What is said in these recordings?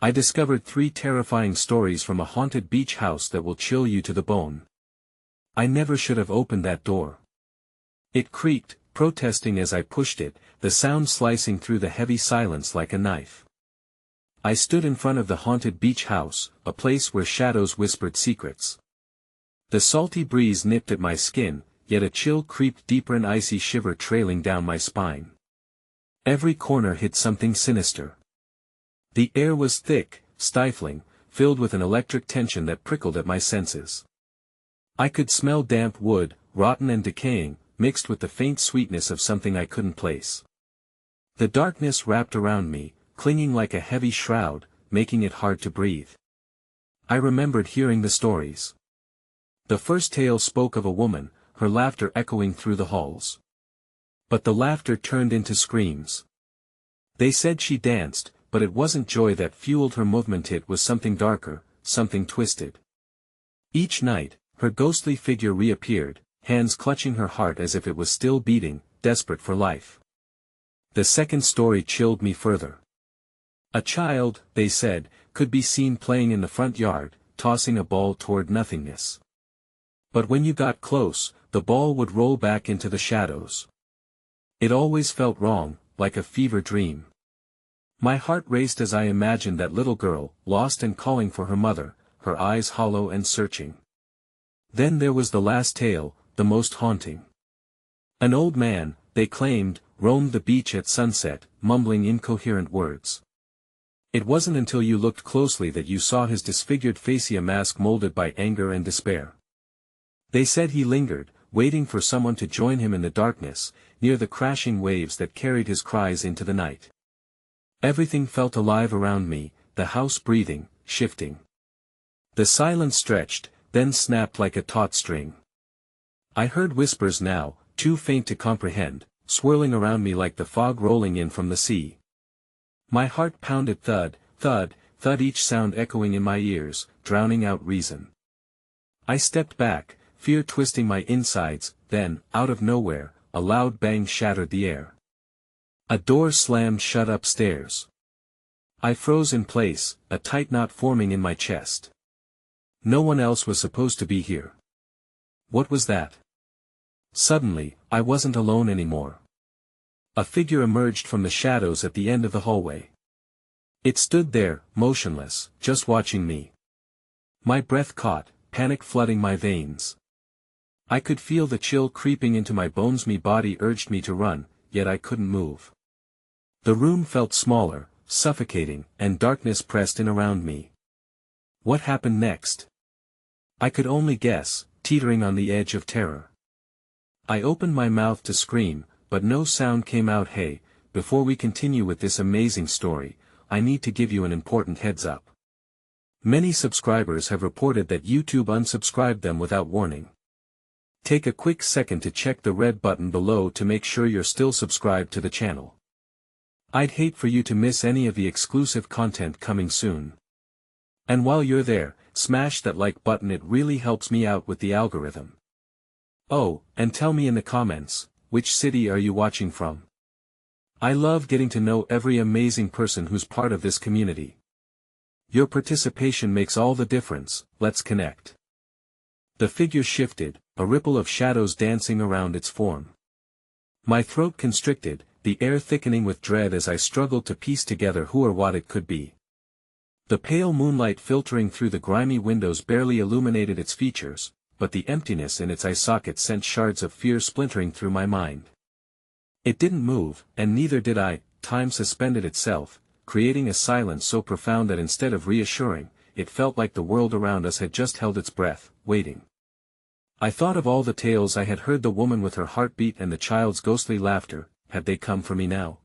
I discovered 3 terrifying stories from a haunted beach house that will chill you to the bone. I never should have opened that door. It creaked, protesting as I pushed it, the sound slicing through the heavy silence like a knife. I stood in front of the haunted beach house, a place where shadows whispered secrets. The salty breeze nipped at my skin, yet a chill creeped deeper, an icy shiver trailing down my spine. Every corner hid something sinister. The air was thick, stifling, filled with an electric tension that prickled at my senses. I could smell damp wood, rotten and decaying, mixed with the faint sweetness of something I couldn't place. The darkness wrapped around me, clinging like a heavy shroud, making it hard to breathe. I remembered hearing the stories. The first tale spoke of a woman, her laughter echoing through the halls. But the laughter turned into screams. They said she danced, but it wasn't joy that fueled her movement, it was something darker, something twisted. Each night, her ghostly figure reappeared, hands clutching her heart as if it was still beating, desperate for life. The second story chilled me further. A child, they said, could be seen playing in the front yard, tossing a ball toward nothingness. But when you got close, the ball would roll back into the shadows. It always felt wrong, like a fever dream. My heart raced as I imagined that little girl, lost and calling for her mother, her eyes hollow and searching. Then there was the last tale, the most haunting. An old man, they claimed, roamed the beach at sunset, mumbling incoherent words. It wasn't until you looked closely that you saw his disfigured face, a mask molded by anger and despair. They said he lingered, waiting for someone to join him in the darkness, near the crashing waves that carried his cries into the night. Everything felt alive around me, the house breathing, shifting. The silence stretched, then snapped like a taut string. I heard whispers now, too faint to comprehend, swirling around me like the fog rolling in from the sea. My heart pounded, thud, thud, thud, each sound echoing in my ears, drowning out reason. I stepped back, fear twisting my insides, then, out of nowhere, a loud bang shattered the air. A door slammed shut upstairs. I froze in place, a tight knot forming in my chest. No one else was supposed to be here. What was that? Suddenly, I wasn't alone anymore. A figure emerged from the shadows at the end of the hallway. It stood there, motionless, just watching me. My breath caught, panic flooding my veins. I could feel the chill creeping into my bones. My body urged me to run, yet I couldn't move. The room felt smaller, suffocating, and darkness pressed in around me. What happened next? I could only guess, teetering on the edge of terror. I opened my mouth to scream, but no sound came out. Hey, before we continue with this amazing story, I need to give you an important heads up. Many subscribers have reported that YouTube unsubscribed them without warning. Take a quick second to check the red button below to make sure you're still subscribed to the channel. I'd hate for you to miss any of the exclusive content coming soon. And while you're there, smash that like button, it really helps me out with the algorithm. Oh, and tell me in the comments, which city are you watching from? I love getting to know every amazing person who's part of this community. Your participation makes all the difference. Let's connect. The figure shifted, a ripple of shadows dancing around its form. My throat constricted, the air thickening with dread as I struggled to piece together who or what it could be. The pale moonlight filtering through the grimy windows barely illuminated its features, but the emptiness in its eye sockets sent shards of fear splintering through my mind. It didn't move, and neither did I. Time suspended itself, creating a silence so profound that instead of reassuring, it felt like the world around us had just held its breath, waiting. I thought of all the tales I had heard, the woman with her heartbeat and the child's ghostly laughter. Had they come for me now?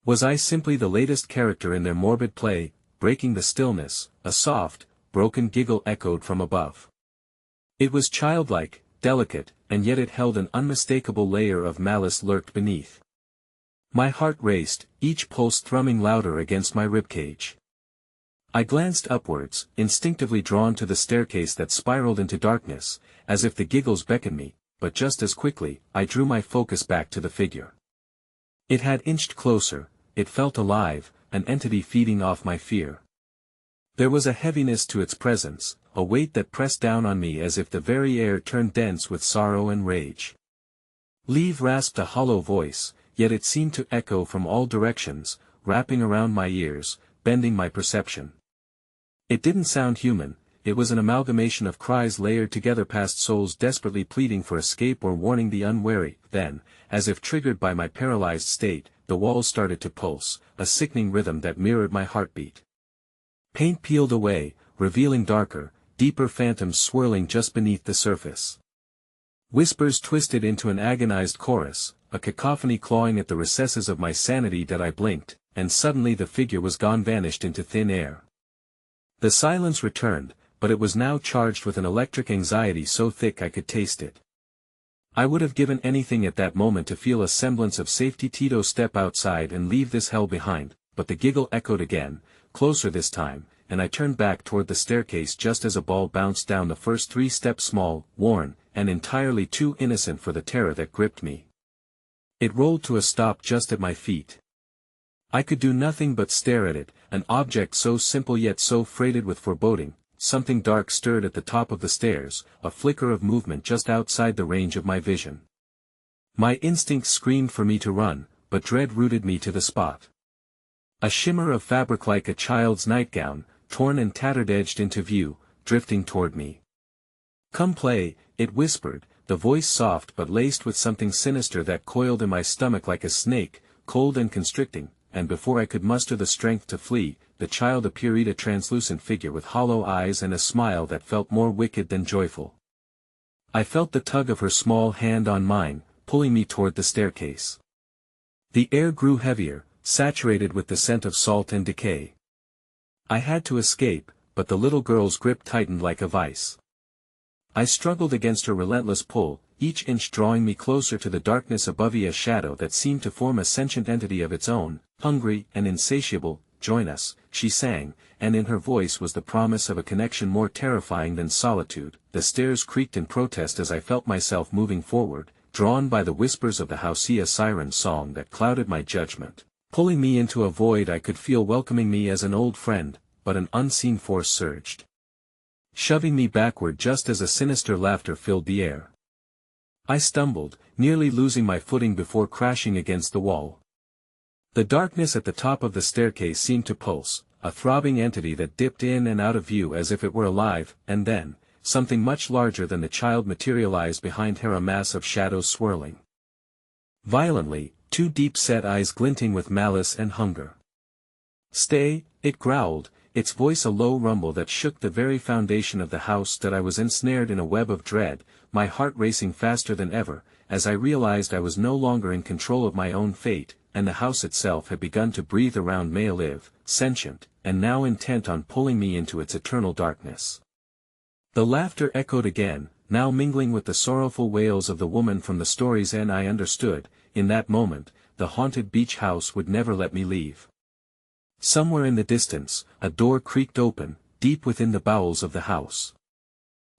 Was I simply the latest character in their morbid play? Breaking the stillness, a soft, broken giggle echoed from above. It was childlike, delicate, and yet it held an unmistakable layer of malice lurked beneath. My heart raced, each pulse thrumming louder against my ribcage. I glanced upwards, instinctively drawn to the staircase that spiraled into darkness, as if the giggles beckoned me, but just as quickly, I drew my focus back to the figure. It had inched closer, it felt alive, an entity feeding off my fear. There was a heaviness to its presence, a weight that pressed down on me as if the very air turned dense with sorrow and rage. Leave rasped a hollow voice, yet it seemed to echo from all directions, wrapping around my ears, bending my perception. It didn't sound human, it was an amalgamation of cries layered together, past souls desperately pleading for escape or warning the unwary. Then, as if triggered by my paralyzed state, the walls started to pulse, a sickening rhythm that mirrored my heartbeat. Paint peeled away, revealing darker, deeper phantoms swirling just beneath the surface. Whispers twisted into an agonized chorus, a cacophony clawing at the recesses of my sanity. That I blinked, and suddenly the figure was gone, vanished into thin air. The silence returned, but it was now charged with an electric anxiety so thick I could taste it. I would have given anything at that moment to feel a semblance of safety. Tito, step outside and leave this hell behind, but the giggle echoed again, closer this time, and I turned back toward the staircase just as a ball bounced down the first 3 steps, small, worn, and entirely too innocent for the terror that gripped me. It rolled to a stop just at my feet. I could do nothing but stare at it, an object so simple yet so freighted with foreboding. Something dark stirred at the top of the stairs, a flicker of movement just outside the range of my vision. My instincts screamed for me to run, but dread rooted me to the spot. A shimmer of fabric like a child's nightgown, torn and tattered, edged into view, drifting toward me. "Come play," it whispered, the voice soft but laced with something sinister that coiled in my stomach like a snake, cold and constricting, and before I could muster the strength to flee, the child appeared, a translucent figure with hollow eyes and a smile that felt more wicked than joyful. I felt the tug of her small hand on mine, pulling me toward the staircase. The air grew heavier, saturated with the scent of salt and decay. I had to escape, but the little girl's grip tightened like a vice. I struggled against her relentless pull, each inch drawing me closer to the darkness above me, a shadow that seemed to form a sentient entity of its own, hungry and insatiable. "Join us," she sang, and in her voice was the promise of a connection more terrifying than solitude. The stairs creaked in protest as I felt myself moving forward, drawn by the whispers of the house, a siren song that clouded my judgment, pulling me into a void I could feel welcoming me as an old friend, but an unseen force surged, shoving me backward just as a sinister laughter filled the air. I stumbled, nearly losing my footing before crashing against the wall. The darkness at the top of the staircase seemed to pulse, a throbbing entity that dipped in and out of view as if it were alive, and then, something much larger than the child materialized behind her, a mass of shadows swirling violently, 2 deep-set eyes glinting with malice and hunger. "Stay," it growled, its voice a low rumble that shook the very foundation of the house. That I was ensnared in a web of dread, my heart racing faster than ever, as I realized I was no longer in control of my own fate, and the house itself had begun to breathe around me, alive, sentient, and now intent on pulling me into its eternal darkness. The laughter echoed again, now mingling with the sorrowful wails of the woman from the stories, and I understood, in that moment, the haunted beach house would never let me leave. Somewhere in the distance, a door creaked open, deep within the bowels of the house.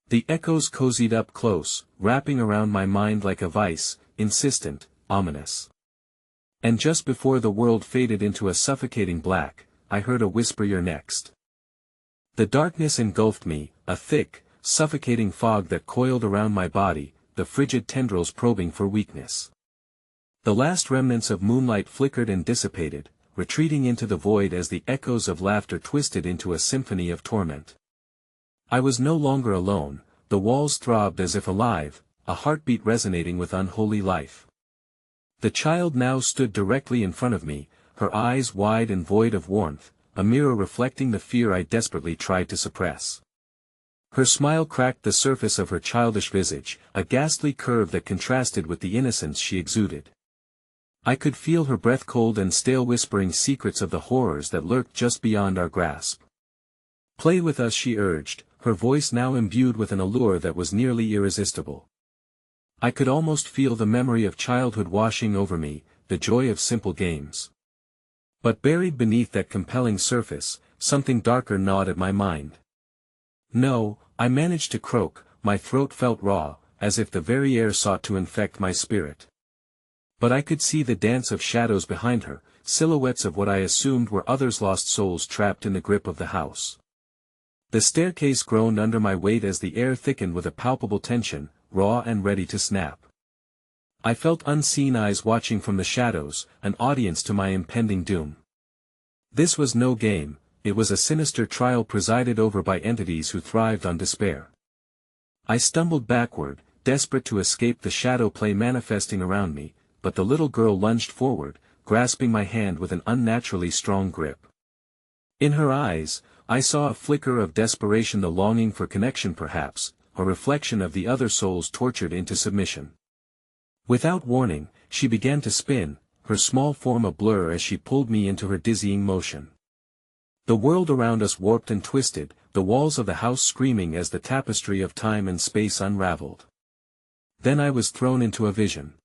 The echoes cozied up close, wrapping around my mind like a vice, insistent, ominous. And just before the world faded into a suffocating black, I heard a whisper, "You're next." The darkness engulfed me, a thick, suffocating fog that coiled around my body, the frigid tendrils probing for weakness. The last remnants of moonlight flickered and dissipated, retreating into the void as the echoes of laughter twisted into a symphony of torment. I was no longer alone, the walls throbbed as if alive, a heartbeat resonating with unholy life. The child now stood directly in front of me, her eyes wide and void of warmth, a mirror reflecting the fear I desperately tried to suppress. Her smile cracked the surface of her childish visage, a ghastly curve that contrasted with the innocence she exuded. I could feel her breath cold and stale, whispering secrets of the horrors that lurked just beyond our grasp. "Play with us," she urged, her voice now imbued with an allure that was nearly irresistible. I could almost feel the memory of childhood washing over me, the joy of simple games. But buried beneath that compelling surface, something darker gnawed at my mind. "No," I managed to croak, my throat felt raw, as if the very air sought to infect my spirit. But I could see the dance of shadows behind her, silhouettes of what I assumed were others, lost souls trapped in the grip of the house. The staircase groaned under my weight as the air thickened with a palpable tension, raw and ready to snap. I felt unseen eyes watching from the shadows, an audience to my impending doom. This was no game, it was a sinister trial presided over by entities who thrived on despair. I stumbled backward, desperate to escape the shadow play manifesting around me, but the little girl lunged forward, grasping my hand with an unnaturally strong grip. In her eyes, I saw a flicker of desperation, the longing for connection perhaps, a reflection of the other souls tortured into submission. Without warning, she began to spin, her small form a blur as she pulled me into her dizzying motion. The world around us warped and twisted, the walls of the house screaming as the tapestry of time and space unraveled. Then I was thrown into a vision.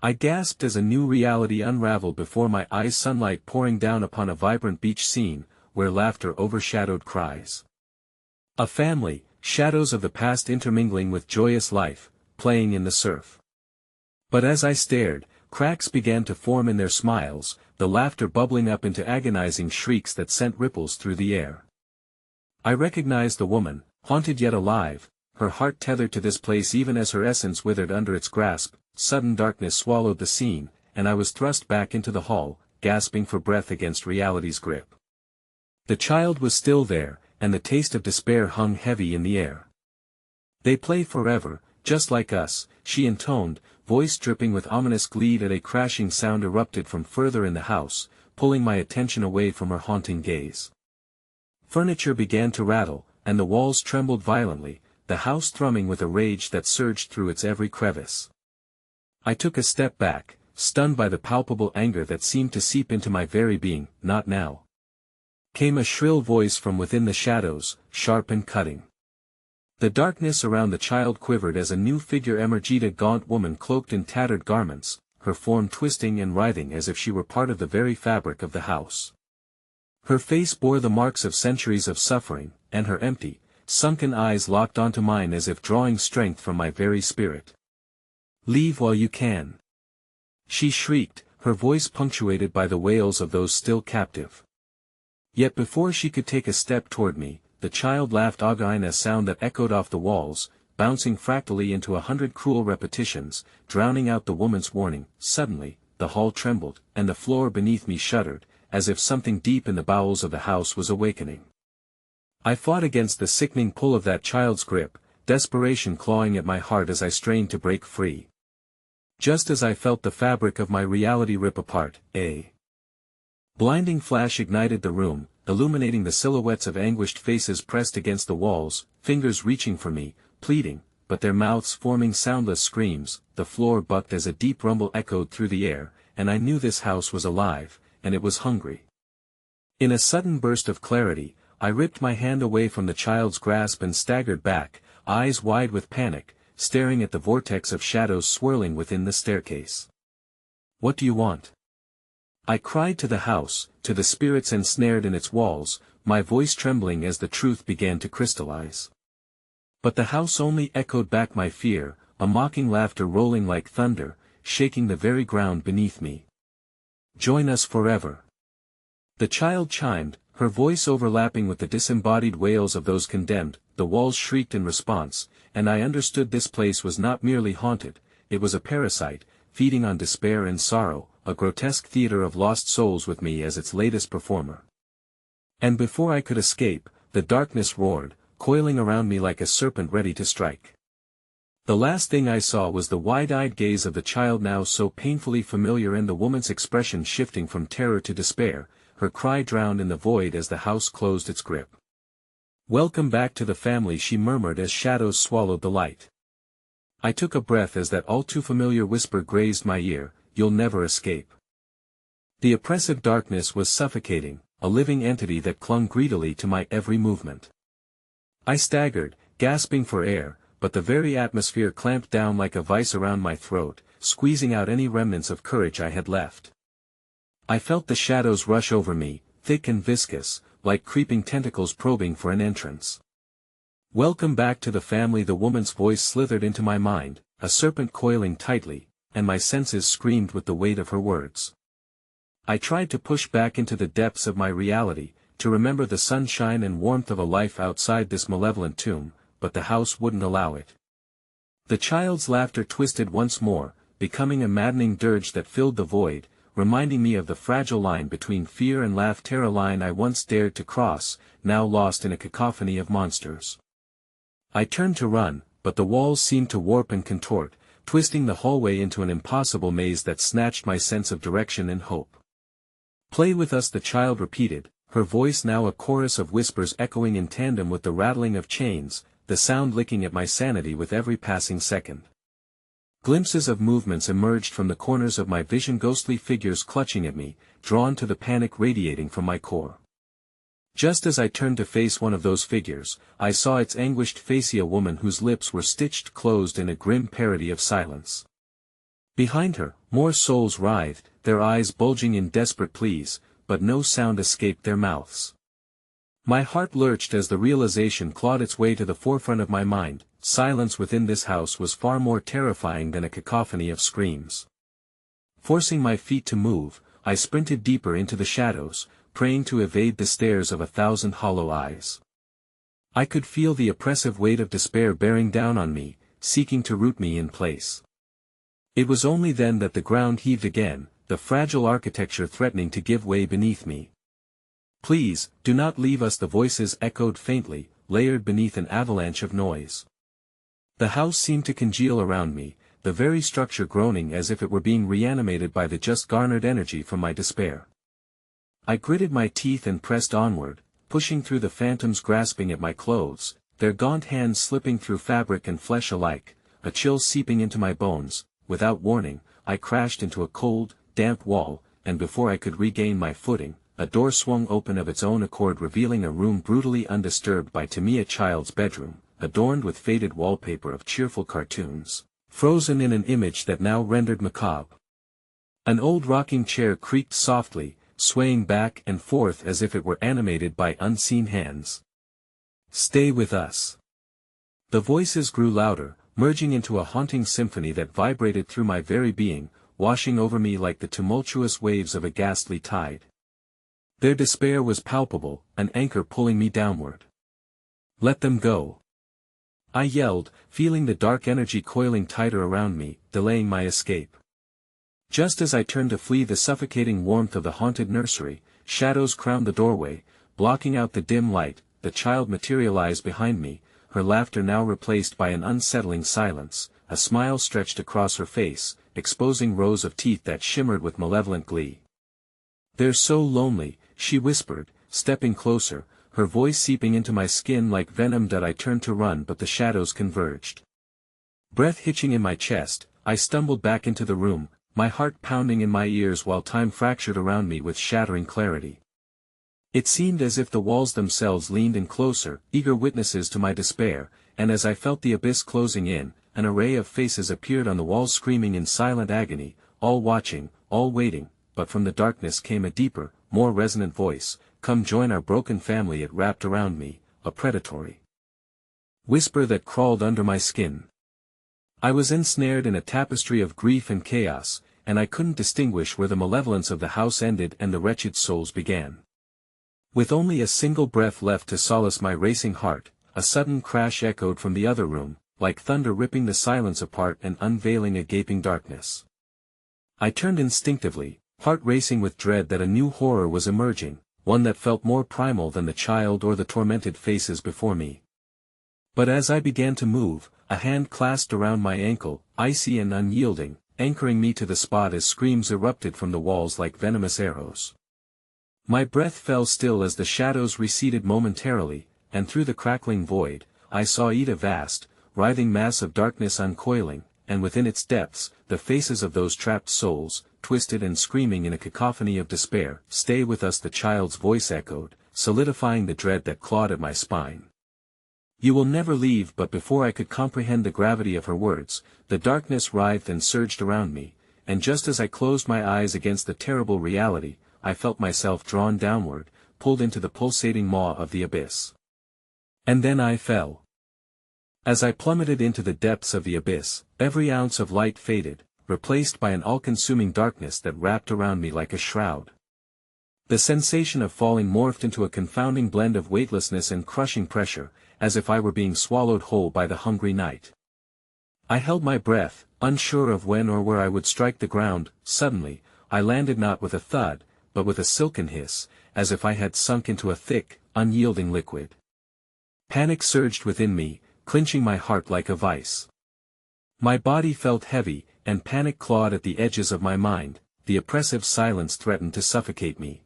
I gasped as a new reality unraveled before my eyes, sunlight pouring down upon a vibrant beach scene, where laughter overshadowed cries. A family, shadows of the past intermingling with joyous life, playing in the surf. But as I stared, cracks began to form in their smiles, the laughter bubbling up into agonizing shrieks that sent ripples through the air. I recognized the woman, haunted yet alive, her heart tethered to this place even as her essence withered under its grasp. Sudden darkness swallowed the scene, and I was thrust back into the hall, gasping for breath against reality's grip. The child was still there, and the taste of despair hung heavy in the air. "They play forever, just like us," she intoned, voice dripping with ominous glee. At a crashing sound erupted from further in the house, pulling my attention away from her haunting gaze. Furniture began to rattle, and the walls trembled violently, the house thrumming with a rage that surged through its every crevice. I took a step back, stunned by the palpable anger that seemed to seep into my very being. "Not now," came a shrill voice from within the shadows, sharp and cutting. The darkness around the child quivered as a new figure emerged, a gaunt woman cloaked in tattered garments, her form twisting and writhing as if she were part of the very fabric of the house. Her face bore the marks of centuries of suffering, and her empty, sunken eyes locked onto mine as if drawing strength from my very spirit. "Leave while you can," she shrieked, her voice punctuated by the wails of those still captive. Yet before she could take a step toward me, the child laughed again, a sound that echoed off the walls, bouncing fractally into 100 cruel repetitions, drowning out the woman's warning. Suddenly, the hall trembled, and the floor beneath me shuddered, as if something deep in the bowels of the house was awakening. I fought against the sickening pull of that child's grip, desperation clawing at my heart as I strained to break free. Just as I felt the fabric of my reality rip apart, a blinding flash ignited the room, illuminating the silhouettes of anguished faces pressed against the walls, fingers reaching for me, pleading, but their mouths forming soundless screams. The floor bucked as a deep rumble echoed through the air, and I knew this house was alive, and it was hungry. In a sudden burst of clarity, I ripped my hand away from the child's grasp and staggered back, eyes wide with panic, staring at the vortex of shadows swirling within the staircase. "What do you want?" I cried to the house, to the spirits ensnared in its walls, my voice trembling as the truth began to crystallize. But the house only echoed back my fear, a mocking laughter rolling like thunder, shaking the very ground beneath me. "Join us forever," the child chimed, her voice overlapping with the disembodied wails of those condemned. The walls shrieked in response, and I understood this place was not merely haunted, it was a parasite, feeding on despair and sorrow, a grotesque theater of lost souls with me as its latest performer. And before I could escape, the darkness roared, coiling around me like a serpent ready to strike. The last thing I saw was the wide-eyed gaze of the child, now so painfully familiar, and the woman's expression shifting from terror to despair, her cry drowned in the void as the house closed its grip. "Welcome back to the family," she murmured as shadows swallowed the light. I took a breath as that all-too-familiar whisper grazed my ear, "You'll never escape." The oppressive darkness was suffocating, a living entity that clung greedily to my every movement. I staggered, gasping for air, but the very atmosphere clamped down like a vice around my throat, squeezing out any remnants of courage I had left. I felt the shadows rush over me, thick and viscous, like creeping tentacles probing for an entrance. "Welcome back to the family," the woman's voice slithered into my mind, a serpent coiling tightly, and my senses screamed with the weight of her words. I tried to push back into the depths of my reality, to remember the sunshine and warmth of a life outside this malevolent tomb, but the house wouldn't allow it. The child's laughter twisted once more, becoming a maddening dirge that filled the void, reminding me of the fragile line between fear and laughter, a line I once dared to cross, now lost in a cacophony of monsters. I turned to run, but the walls seemed to warp and contort, twisting the hallway into an impossible maze that snatched my sense of direction and hope. "Play with us," the child repeated, her voice now a chorus of whispers echoing in tandem with the rattling of chains, the sound licking at my sanity with every passing second. Glimpses of movements emerged from the corners of my vision, ghostly figures clutching at me, drawn to the panic radiating from my core. Just as I turned to face one of those figures, I saw its anguished face, a woman whose lips were stitched closed in a grim parody of silence. Behind her, more souls writhed, their eyes bulging in desperate pleas, but no sound escaped their mouths. My heart lurched as the realization clawed its way to the forefront of my mind: silence within this house was far more terrifying than a cacophony of screams. Forcing my feet to move, I sprinted deeper into the shadows, praying to evade the stares of 1,000 hollow eyes. I could feel the oppressive weight of despair bearing down on me, seeking to root me in place. It was only then that the ground heaved again, the fragile architecture threatening to give way beneath me. "Please, do not leave us," the voices echoed faintly, layered beneath an avalanche of noise. The house seemed to congeal around me, the very structure groaning as if it were being reanimated by the just garnered energy from my despair. I gritted my teeth and pressed onward, pushing through the phantoms grasping at my clothes, their gaunt hands slipping through fabric and flesh alike, a chill seeping into my bones. Without warning, I crashed into a cold, damp wall, and before I could regain my footing, a door swung open of its own accord, revealing a room brutally undisturbed by to me, a child's bedroom, adorned with faded wallpaper of cheerful cartoons, frozen in an image that now rendered macabre. An old rocking chair creaked softly, swaying back and forth as if it were animated by unseen hands. "Stay with us." The voices grew louder, merging into a haunting symphony that vibrated through my very being, washing over me like the tumultuous waves of a ghastly tide. Their despair was palpable, an anchor pulling me downward. "Let them go," I yelled, feeling the dark energy coiling tighter around me, delaying my escape. Just as I turned to flee the suffocating warmth of the haunted nursery, shadows crowned the doorway, blocking out the dim light. The child materialized behind me, her laughter now replaced by an unsettling silence. A smile stretched across her face, exposing rows of teeth that shimmered with malevolent glee. "They're so lonely," she whispered, stepping closer, her voice seeping into my skin like venom. I turned to run, but the shadows converged. Breath hitching in my chest, I stumbled back into the room, my heart pounding in my ears while time fractured around me with shattering clarity. It seemed as if the walls themselves leaned in closer, eager witnesses to my despair, and as I felt the abyss closing in, an array of faces appeared on the walls, screaming in silent agony, all watching, all waiting. But from the darkness came a deeper, more resonant voice: "Come join our broken family." It wrapped around me, a predatory whisper that crawled under my skin. I was ensnared in a tapestry of grief and chaos, and I couldn't distinguish where the malevolence of the house ended and the wretched souls began. With only a single breath left to solace my racing heart, a sudden crash echoed from the other room, like thunder ripping the silence apart and unveiling a gaping darkness. I turned instinctively, heart racing with dread that a new horror was emerging, one that felt more primal than the child or the tormented faces before me. But as I began to move, a hand clasped around my ankle, icy and unyielding, anchoring me to the spot as screams erupted from the walls like venomous arrows. My breath fell still as the shadows receded momentarily, and through the crackling void, I saw a vast, writhing mass of darkness uncoiling, and within its depths, the faces of those trapped souls, twisted and screaming in a cacophony of despair. "Stay with us," the child's voice echoed, solidifying the dread that clawed at my spine. "You will never leave." But before I could comprehend the gravity of her words, the darkness writhed and surged around me, and just as I closed my eyes against the terrible reality, I felt myself drawn downward, pulled into the pulsating maw of the abyss. And then I fell. As I plummeted into the depths of the abyss, every ounce of light faded, replaced by an all-consuming darkness that wrapped around me like a shroud. The sensation of falling morphed into a confounding blend of weightlessness and crushing pressure, as if I were being swallowed whole by the hungry night. I held my breath, unsure of when or where I would strike the ground. Suddenly, I landed not with a thud, but with a silken hiss, as if I had sunk into a thick, unyielding liquid. Panic surged within me, clinching my heart like a vice. My body felt heavy, and panic clawed at the edges of my mind. The oppressive silence threatened to suffocate me.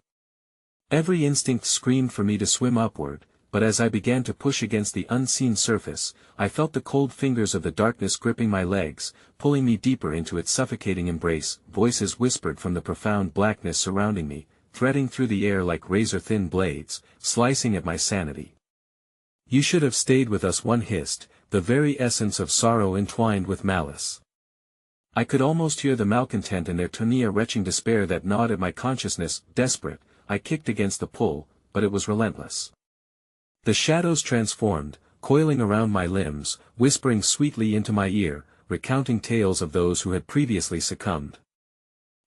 Every instinct screamed for me to swim upward, but as I began to push against the unseen surface, I felt the cold fingers of the darkness gripping my legs, pulling me deeper into its suffocating embrace. Voices whispered from the profound blackness surrounding me, threading through the air like razor-thin blades, slicing at my sanity. "You should have stayed with us," one hissed, the very essence of sorrow entwined with malice. I could almost hear the malcontent in their tone, a retching despair that gnawed at my consciousness. Desperate, I kicked against the pull, but it was relentless. The shadows transformed, coiling around my limbs, whispering sweetly into my ear, recounting tales of those who had previously succumbed.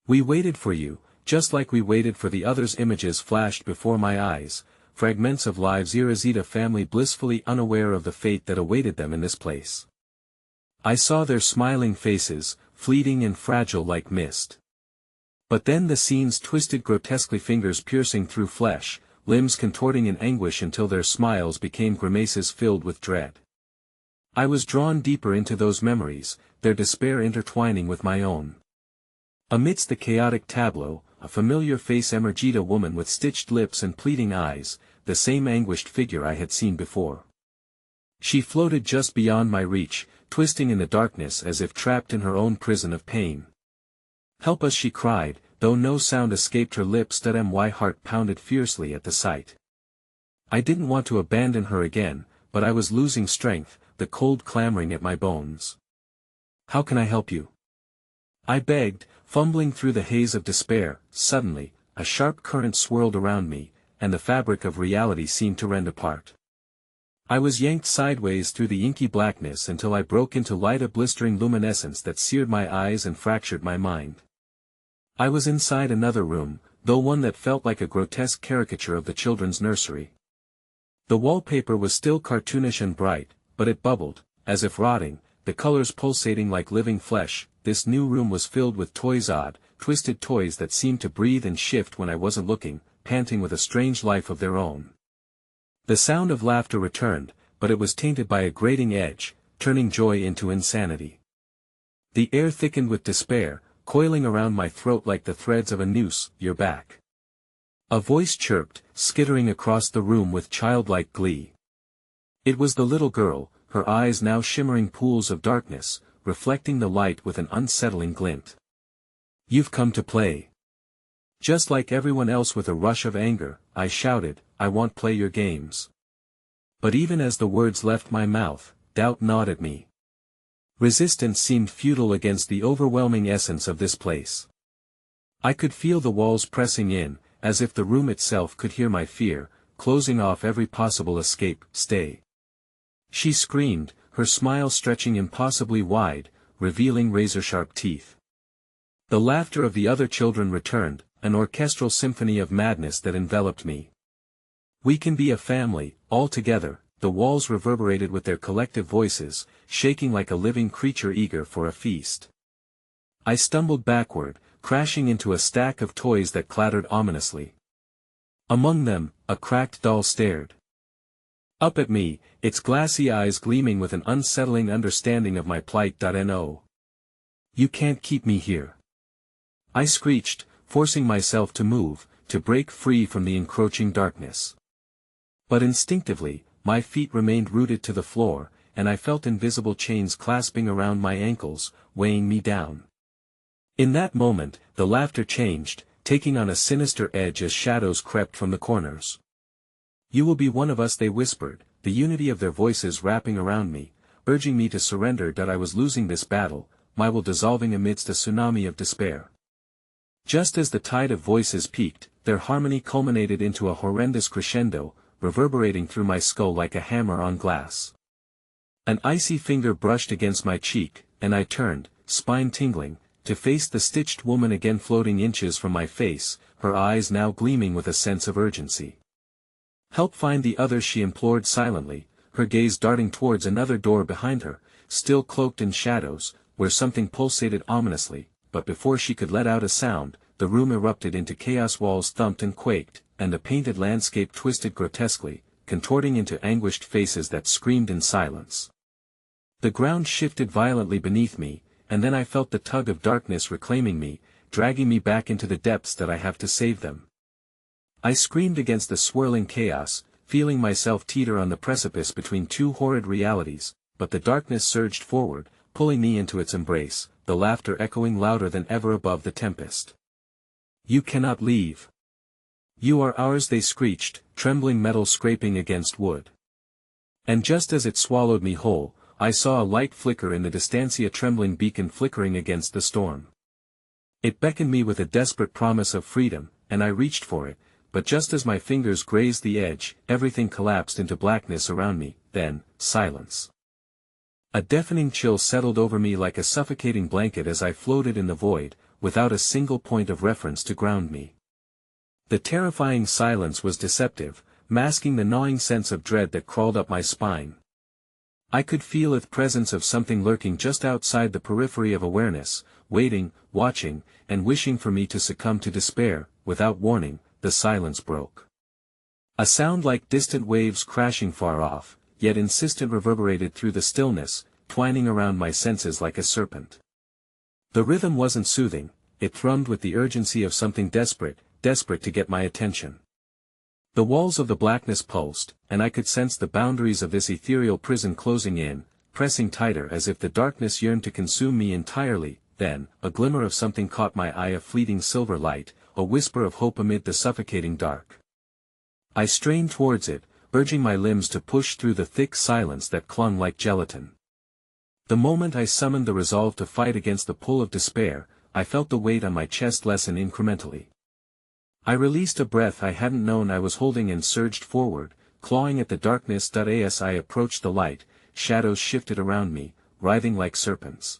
"We waited for you, just like we waited for the others." Images flashed before my eyes, fragments of lives. Irizita family blissfully unaware of the fate that awaited them in this place. I saw their smiling faces, fleeting and fragile like mist. But then the scenes twisted grotesquely, fingers piercing through flesh, limbs contorting in anguish until their smiles became grimaces filled with dread. I was drawn deeper into those memories, their despair intertwining with my own. Amidst the chaotic tableau, a familiar face emerged, a woman with stitched lips and pleading eyes, the same anguished figure I had seen before. She floated just beyond my reach, twisting in the darkness as if trapped in her own prison of pain. "Help us," she cried, though no sound escaped her lips. My heart pounded fiercely at the sight. I didn't want to abandon her again, but I was losing strength, the cold clamoring at my bones. "How can I help you?" I begged, fumbling through the haze of despair. Suddenly, a sharp current swirled around me, and the fabric of reality seemed to rend apart. I was yanked sideways through the inky blackness until I broke into light, a blistering luminescence that seared my eyes and fractured my mind. I was inside another room, though one that felt like a grotesque caricature of the children's nursery. The wallpaper was still cartoonish and bright, but it bubbled, as if rotting, the colors pulsating like living flesh. This new room was filled with toys, odd, twisted toys that seemed to breathe and shift when I wasn't looking, panting with a strange life of their own. The sound of laughter returned, but it was tainted by a grating edge, turning joy into insanity. The air thickened with despair, coiling around my throat like the threads of a noose. "You're back." A voice chirped, skittering across the room with childlike glee. It was the little girl, her eyes now shimmering pools of darkness, reflecting the light with an unsettling glint. "You've come to play." Just like everyone else, with a rush of anger, I shouted, "I won't play your games." But even as the words left my mouth, doubt gnawed at me. Resistance seemed futile against the overwhelming essence of this place. I could feel the walls pressing in, as if the room itself could hear my fear, closing off every possible escape. "Stay!" she screamed, her smile stretching impossibly wide, revealing razor-sharp teeth. The laughter of the other children returned, an orchestral symphony of madness that enveloped me. "We can be a family, all together." The walls reverberated with their collective voices, shaking like a living creature eager for a feast. I stumbled backward, crashing into a stack of toys that clattered ominously. Among them, a cracked doll stared up at me, its glassy eyes gleaming with an unsettling understanding of my plight. "No. You can't keep me here," I screeched, forcing myself to move, to break free from the encroaching darkness. But instinctively, my feet remained rooted to the floor, and I felt invisible chains clasping around my ankles, weighing me down. In that moment, the laughter changed, taking on a sinister edge as shadows crept from the corners. "You will be one of us," they whispered, the unity of their voices wrapping around me, urging me to surrender. I was losing this battle, my will dissolving amidst a tsunami of despair. Just as the tide of voices peaked, their harmony culminated into a horrendous crescendo, reverberating through my skull like a hammer on glass. An icy finger brushed against my cheek, and I turned, spine tingling, to face the stitched woman again, floating inches from my face, her eyes now gleaming with a sense of urgency. "Help find the others," she implored silently, her gaze darting towards another door behind her, still cloaked in shadows, where something pulsated ominously, but before she could let out a sound, the room erupted into chaos. Walls thumped and quaked, and the painted landscape twisted grotesquely, contorting into anguished faces that screamed in silence. The ground shifted violently beneath me, and then I felt the tug of darkness reclaiming me, dragging me back into the depths that I have to save them. I screamed against the swirling chaos, feeling myself teeter on the precipice between two horrid realities, but the darkness surged forward, pulling me into its embrace, the laughter echoing louder than ever above the tempest. "You cannot leave. You are ours," they screeched, trembling metal scraping against wood. And just as it swallowed me whole, I saw a light flicker in the distancia, trembling beacon flickering against the storm. It beckoned me with a desperate promise of freedom, and I reached for it, but just as my fingers grazed the edge, everything collapsed into blackness around me, then, silence. A deafening chill settled over me like a suffocating blanket as I floated in the void, without a single point of reference to ground me. The terrifying silence was deceptive, masking the gnawing sense of dread that crawled up my spine. I could feel the presence of something lurking just outside the periphery of awareness, waiting, watching, and wishing for me to succumb to despair. Without warning, the silence broke. A sound like distant waves crashing far off, yet insistent, reverberated through the stillness, twining around my senses like a serpent. The rhythm wasn't soothing, it thrummed with the urgency of something desperate, desperate to get my attention. The walls of the blackness pulsed, and I could sense the boundaries of this ethereal prison closing in, pressing tighter as if the darkness yearned to consume me entirely. Then, a glimmer of something caught my eye, a fleeting silver light, a whisper of hope amid the suffocating dark. I strained towards it, urging my limbs to push through the thick silence that clung like gelatin. The moment I summoned the resolve to fight against the pull of despair, I felt the weight on my chest lessen incrementally. I released a breath I hadn't known I was holding and surged forward, clawing at the darkness. As I approached the light, shadows shifted around me, writhing like serpents.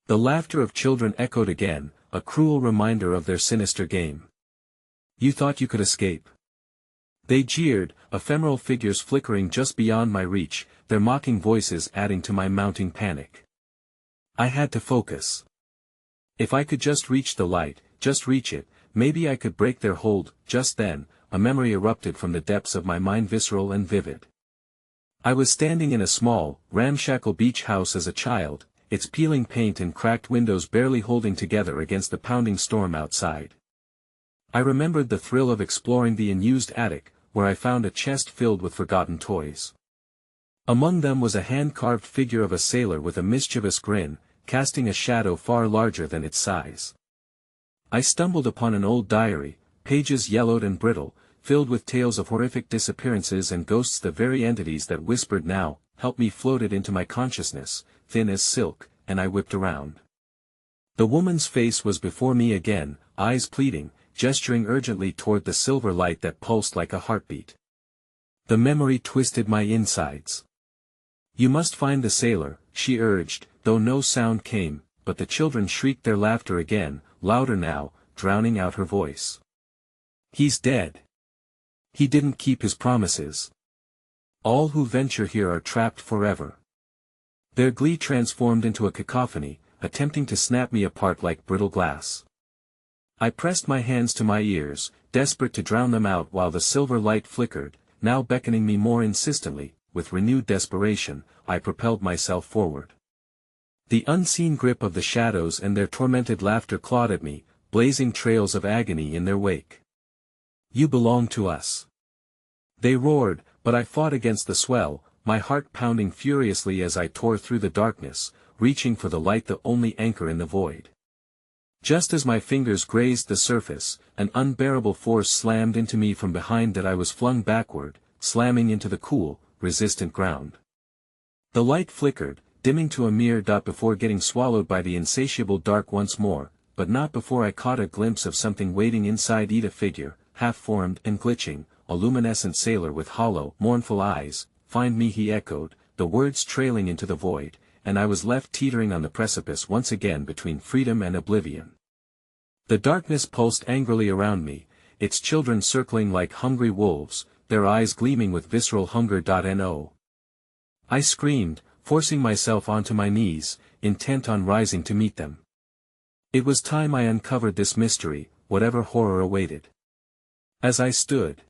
The laughter of children echoed again, a cruel reminder of their sinister game. "You thought you could escape?" they jeered, ephemeral figures flickering just beyond my reach, their mocking voices adding to my mounting panic. I had to focus. If I could just reach the light, just reach it, maybe I could break their hold. Just then, a memory erupted from the depths of my mind, visceral and vivid. I was standing in a small, ramshackle beach house as a child, its peeling paint and cracked windows barely holding together against the pounding storm outside. I remembered the thrill of exploring the unused attic, where I found a chest filled with forgotten toys. Among them was a hand-carved figure of a sailor with a mischievous grin, casting a shadow far larger than its size. I stumbled upon an old diary, pages yellowed and brittle, filled with tales of horrific disappearances and ghosts. The very entities that whispered "Now, help me" floated into my consciousness, thin as silk, and I whipped around. The woman's face was before me again, eyes pleading, gesturing urgently toward the silver light that pulsed like a heartbeat. The memory twisted my insides. "You must find the sailor," she urged, though no sound came, but the children shrieked their laughter again, louder now, drowning out her voice. "He's dead. He didn't keep his promises. All who venture here are trapped forever." Their glee transformed into a cacophony, attempting to snap me apart like brittle glass. I pressed my hands to my ears, desperate to drown them out, while the silver light flickered, now beckoning me more insistently. With renewed desperation, I propelled myself forward. The unseen grip of the shadows and their tormented laughter clawed at me, blazing trails of agony in their wake. "You belong to us," they roared, but I fought against the swell, my heart pounding furiously as I tore through the darkness, reaching for the light, the only anchor in the void. Just as my fingers grazed the surface, an unbearable force slammed into me from behind that I was flung backward, slamming into the cool, resistant ground. The light flickered, dimming to a mere dot before getting swallowed by the insatiable dark once more, but not before I caught a glimpse of something waiting inside it, a figure, half-formed and glitching, a luminescent sailor with hollow, mournful eyes. "Find me," he echoed, the words trailing into the void, and I was left teetering on the precipice once again between freedom and oblivion. The darkness pulsed angrily around me, its children circling like hungry wolves, their eyes gleaming with visceral hunger. No. I screamed, forcing myself onto my knees, intent on rising to meet them. It was time I uncovered this mystery, whatever horror awaited. As I stood,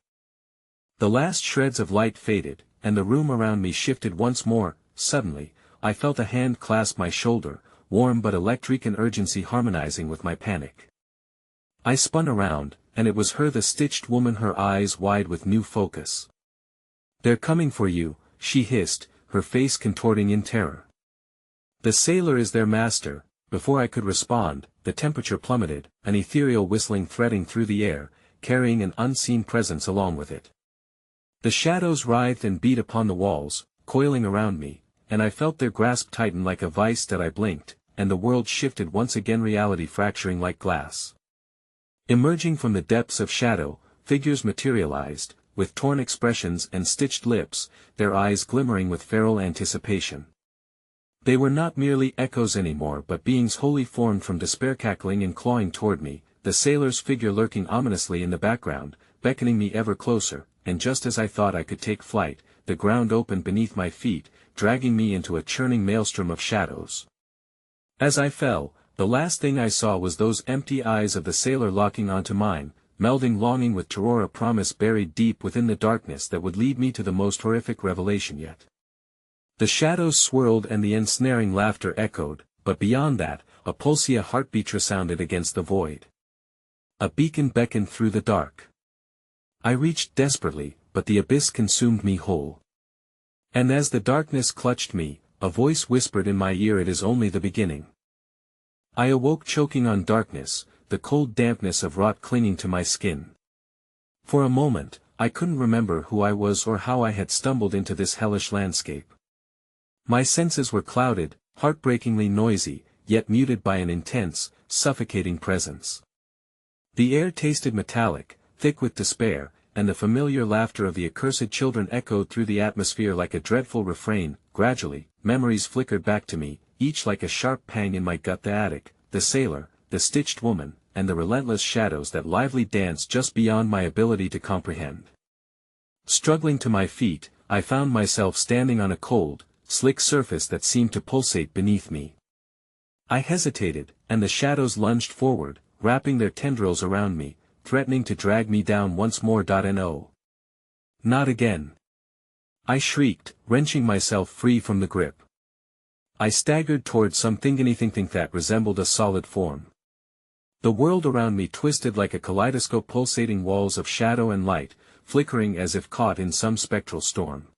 the last shreds of light faded, and the room around me shifted once more. Suddenly, I felt a hand clasp my shoulder, warm but electric, and urgency harmonizing with my panic. I spun around, and it was her, the stitched woman, her eyes wide with new focus. "They're coming for you," she hissed, her face contorting in terror. "The sailor is their master." Before I could respond, the temperature plummeted, an ethereal whistling threading through the air, carrying an unseen presence along with it. The shadows writhed and beat upon the walls, coiling around me, and I felt their grasp tighten like a vice. I blinked, and the world shifted once again, reality fracturing like glass. Emerging from the depths of shadow, figures materialized, with torn expressions and stitched lips, their eyes glimmering with feral anticipation. They were not merely echoes anymore, but beings wholly formed from despair, cackling and clawing toward me, the sailor's figure lurking ominously in the background, beckoning me ever closer, and just as I thought I could take flight, the ground opened beneath my feet, dragging me into a churning maelstrom of shadows. As I fell, the last thing I saw was those empty eyes of the sailor locking onto mine, melding longing with terror, a promise buried deep within the darkness that would lead me to the most horrific revelation yet. The shadows swirled and the ensnaring laughter echoed, but beyond that, a pulsea heartbeat resounded against the void. A beacon beckoned through the dark. I reached desperately, but the abyss consumed me whole. And as the darkness clutched me, a voice whispered in my ear, "It is only the beginning." I awoke choking on darkness, the cold dampness of rot clinging to my skin. For a moment, I couldn't remember who I was or how I had stumbled into this hellish landscape. My senses were clouded, heartbreakingly noisy, yet muted by an intense, suffocating presence. The air tasted metallic, thick with despair, and the familiar laughter of the accursed children echoed through the atmosphere like a dreadful refrain. Gradually, memories flickered back to me, each like a sharp pang in my gut: the attic, the sailor, the stitched woman, and the relentless shadows that lively danced just beyond my ability to comprehend. Struggling to my feet, I found myself standing on a cold, slick surface that seemed to pulsate beneath me. I hesitated, and the shadows lunged forward, wrapping their tendrils around me, threatening to drag me down once more. No. Not again. I shrieked, wrenching myself free from the grip. I staggered towards anything that resembled a solid form. The world around me twisted like a kaleidoscope, pulsating walls of shadow and light, flickering as if caught in some spectral storm.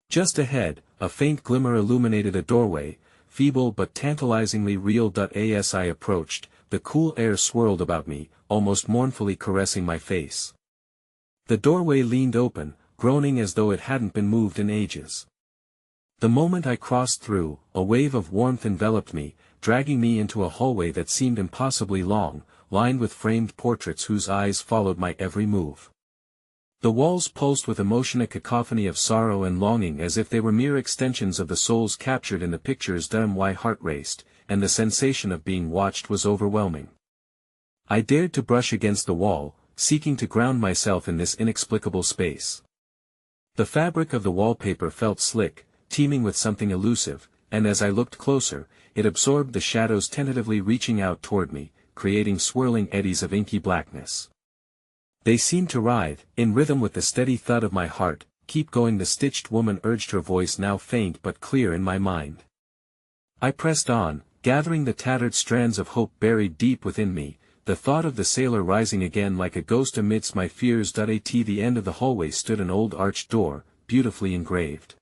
Just ahead, a faint glimmer illuminated a doorway, feeble but tantalizingly real. As I approached, the cool air swirled about me, almost mournfully caressing my face. The doorway leaned open, groaning as though it hadn't been moved in ages. The moment I crossed through, a wave of warmth enveloped me, dragging me into a hallway that seemed impossibly long, lined with framed portraits whose eyes followed my every move. The walls pulsed with emotion, a cacophony of sorrow and longing, as if they were mere extensions of the souls captured in the pictures. My heart raced, and the sensation of being watched was overwhelming. I dared to brush against the wall, seeking to ground myself in this inexplicable space. The fabric of the wallpaper felt slick, teeming with something elusive, and as I looked closer, it absorbed the shadows, tentatively reaching out toward me, creating swirling eddies of inky blackness. They seemed to writhe, in rhythm with the steady thud of my heart. "Keep going," the stitched woman urged, her voice now faint but clear in my mind. I pressed on, gathering the tattered strands of hope buried deep within me, the thought of the sailor rising again like a ghost amidst my fears. At the end of the hallway stood an old arched door, beautifully engraved.